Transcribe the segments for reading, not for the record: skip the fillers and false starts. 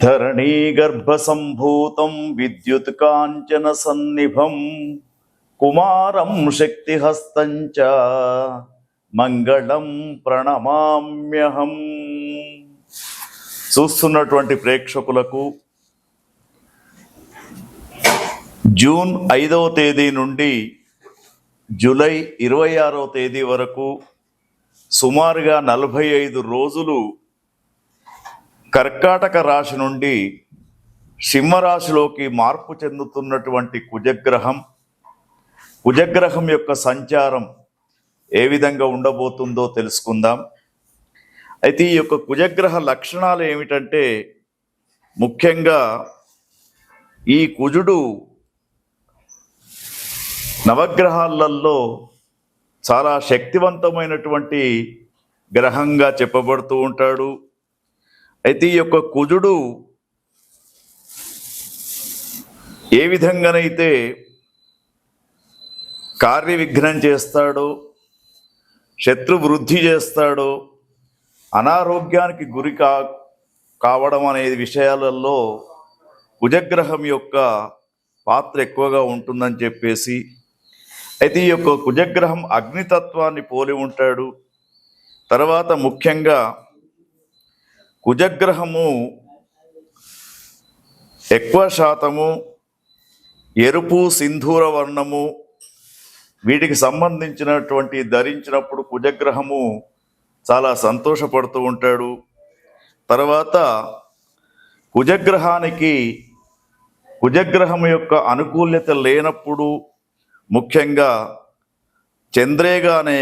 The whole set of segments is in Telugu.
ధరణీగర్భసంభూతం విద్యుత్ కాంచన సన్నిభం కుమారం శక్తిహస్తం చ మంగళం ప్రణమామ్యహం. చూస్తున్నటువంటి ప్రేక్షకులకు జూన్ 5వ తేదీ నుండి జూలై 26వ తేదీ వరకు సుమారుగా 45 రోజులు కర్కాటక రాశి నుండి సింహరాశిలోకి మార్పు చెందుతున్నటువంటి కుజగ్రహం యొక్క సంచారం ఏ విధంగా ఉండబోతుందో తెలుసుకుందాం. అయితే ఈ యొక్క కుజగ్రహ లక్షణాలు ఏమిటంటే, ముఖ్యంగా ఈ కుజుడు నవగ్రహాలలో చాలా శక్తివంతమైనటువంటి గ్రహంగా చెప్పబడుతూ ఉంటాడు. అయితే ఈ యొక్క కుజుడు ఏ విధంగానైతే కార్య విఘ్నం చేస్తాడో, శత్రు వృద్ధి చేస్తాడో, అనారోగ్యానికి గురి కావడం అనే విషయాలలో కుజగ్రహం యొక్క పాత్ర ఎక్కువగా ఉంటుందని చెప్పేసి, అయితే ఈ యొక్క కుజగ్రహం అగ్నితత్వాన్ని పోలి ఉంటాడు. తర్వాత ముఖ్యంగా కుజగ్రహము ఎక్కువ శాతము ఎరుపు, సింధూర వర్ణము వీటికి సంబంధించినటువంటి ధరించినప్పుడు కుజగ్రహము చాలా సంతోషపడుతూ ఉంటాడు. తర్వాత కుజగ్రహం యొక్క అనుకూల్యత లేనప్పుడు ముఖ్యంగా చంద్రేగ అనే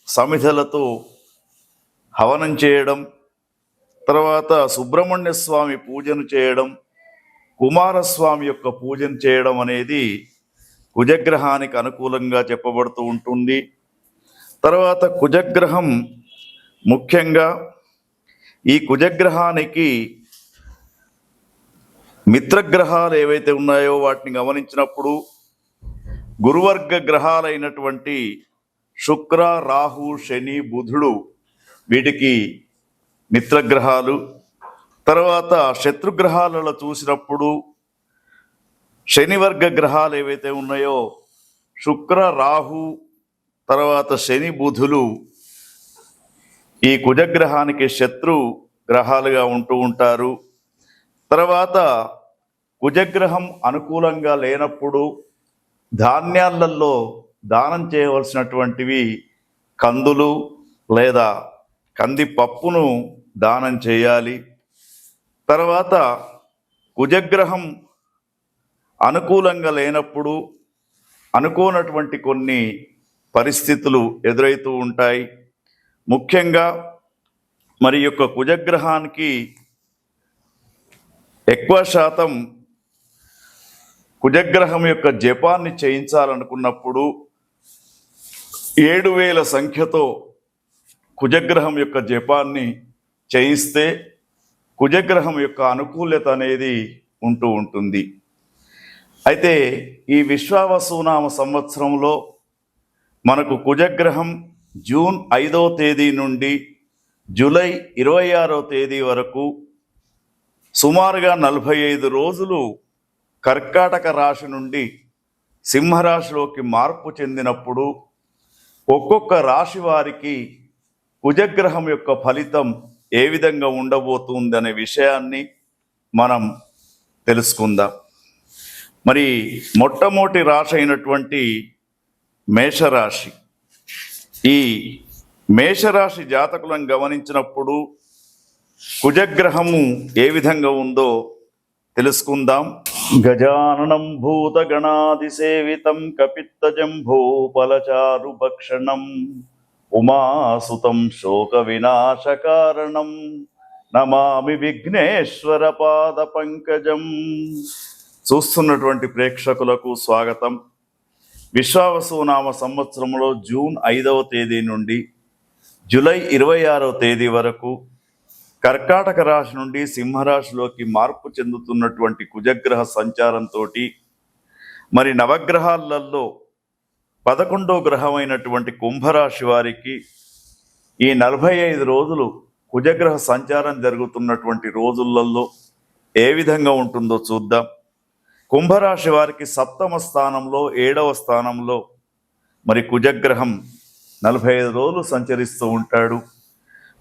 సమిధలతో హవనం చేయడం, తర్వాత సుబ్రహ్మణ్య స్వామి పూజను చేయడం, కుమారస్వామి యొక్క పూజను చేయడం అనేది కుజగ్రహానికి అనుకూలంగా చెప్పబడుతూ ఉంటుంది. తర్వాత కుజగ్రహం ముఖ్యంగా ఈ కుజగ్రహానికి మిత్రగ్రహాలు ఏవైతే ఉన్నాయో వాటిని గమనించినప్పుడు గురువర్గ గ్రహాలైనటువంటి శుక్ర, రాహు, శని, బుధుడు వీటికి మిత్రగ్రహాలు. తర్వాత శత్రుగ్రహాలలో చూసినప్పుడు శనివర్గ గ్రహాలు ఏవైతే ఉన్నాయో శుక్ర, రాహు, తర్వాత శని, బుధులు ఈ కుజగ్రహానికి శత్రు గ్రహాలుగా ఉంటూ ఉంటారు. తర్వాత కుజగ్రహం అనుకూలంగా లేనప్పుడు ధాన్యాలలో దానం చేయవలసినటువంటివి కందులు లేదా కందిపప్పును దానం చేయాలి. తర్వాత కుజగ్రహం అనుకూలంగా లేనప్పుడు అనుకోనటువంటి కొన్ని పరిస్థితులు ఎదురవుతూ ఉంటాయి. ముఖ్యంగా మరి యొక్క కుజగ్రహానికి ఎక్కువ శాతం కుజగ్రహం యొక్క జపాన్ని చేయించాలనుకున్నప్పుడు 7000 సంఖ్యతో కుజగ్రహం యొక్క జపాన్ని చేయిస్తే కుజగ్రహం యొక్క అనుకూల్యత అనేది ఉంటూ ఉంటుంది. అయితే ఈ విశ్వావసునామ సంవత్సరంలో మనకు కుజగ్రహం జూన్ 5వ తేదీ నుండి జూలై 26వ తేదీ వరకు సుమారుగా 45 రోజులు కర్కాటక రాశి నుండి సింహరాశిలోకి మార్పు చెందినప్పుడు ఒక్కొక్క రాశి వారికి కుజగ్రహం యొక్క ఫలితం ఏ విధంగా ఉండబోతుంది అనే విషయాన్ని మనం తెలుసుకుందాం. మరి మొట్టమొదటి రాశి అయినటువంటి మేషరాశి, ఈ మేషరాశి జాతకులను గమనించినప్పుడు కుజగ్రహము ఏ విధంగా ఉందో తెలుసుకుందాం. గజాననం భూతగణాదిసేవితం కపిత్తజంభూఫలచారు భక్షణం ఉమాసుతం శోక వినాశకారణం నమామి విఘ్నేశ్వర పాద పంకజం. చూస్తున్నటువంటి ప్రేక్షకులకు స్వాగతం. విశ్వావసునామ సంవత్సరంలో జూన్ 5వ తేదీ నుండి జూలై 26వ తేదీ వరకు కర్కాటక రాశి నుండి సింహరాశిలోకి మార్పు చెందుతున్నటువంటి కుజగ్రహ సంచారంతో మరి నవగ్రహాలలో 11వ గ్రహమైనటువంటి కుంభరాశి వారికి ఈ 45 రోజులు కుజగ్రహ సంచారం జరుగుతున్నటువంటి రోజులలో ఏ విధంగా ఉంటుందో చూద్దాం. కుంభరాశి వారికి 7వ స్థానంలో 7వ స్థానంలో మరి కుజగ్రహం 45 రోజులు సంచరిస్తూ ఉంటాడు.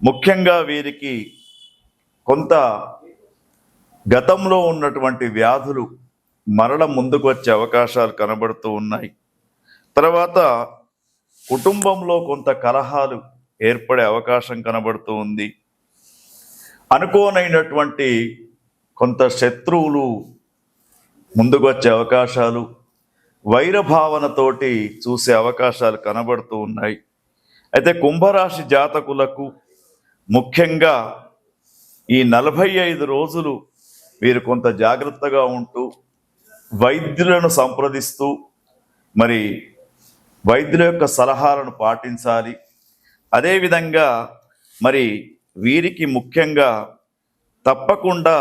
ముఖ్యంగా వీరికి కొంత గతంలో ఉన్నటువంటి వ్యాధులు మరల ముందుకు వచ్చే అవకాశాలు కనబడుతూ ఉన్నాయి. తర్వాత కుటుంబంలో కొంత కలహాలు ఏర్పడే అవకాశం కనబడుతూ ఉంది. అనుకోనైనటువంటి కొంత శత్రువులు ముందుకు వచ్చే అవకాశాలు, వైరభావనతోటి చూసే అవకాశాలు కనబడుతూ ఉన్నాయి. అయితే కుంభరాశి జాతకులకు ముఖ్యంగా ఈ 45 రోజులు వీరు కొంత జాగ్రత్తగా ఉంటూ వైద్యులను సంప్రదిస్తూ మరి వైద్యుల యొక్క సలహాలను పాటించాలి. అదేవిధంగా మరి వీరికి ముఖ్యంగా తప్పకుండా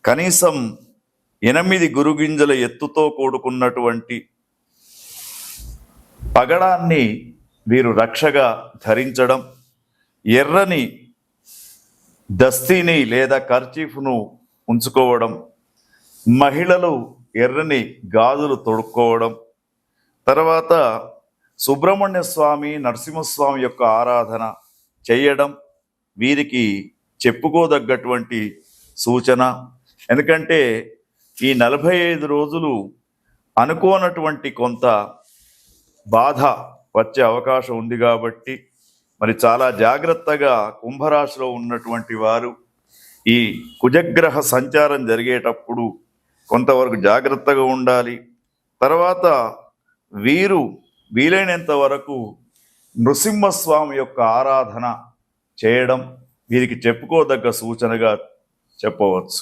కనీసం 8 గురుగింజల ఎత్తుతో కూడుకున్నటువంటి పగడాన్ని వీరు రక్షగా ధరించడం, ఎర్రని దస్తీని లేదా కర్చీఫ్ను ఉంచుకోవడం, మహిళలు ఎర్రని గాజులు తొడుక్కోవడం, తర్వాత సుబ్రహ్మణ్య స్వామి నరసింహస్వామి యొక్క ఆరాధన చేయడం వీరికి చెప్పుకోదగ్గటువంటి సూచన. ఎందుకంటే ఈ 45 రోజులు అనుకోనటువంటి కొంత బాధ వచ్చే అవకాశం ఉంది కాబట్టి మరి చాలా జాగ్రత్తగా కుంభరాశిలో ఉన్నటువంటి వారు ఈ కుజగ్రహ సంచారం జరిగేటప్పుడు కొంతవరకు జాగ్రత్తగా ఉండాలి. తర్వాత వీరు వీలైనంత వరకు నృసింహస్వామి యొక్క ఆరాధన చేయడం వీరికి చెప్పుకోదగ్గ సూచనగా చెప్పవచ్చు.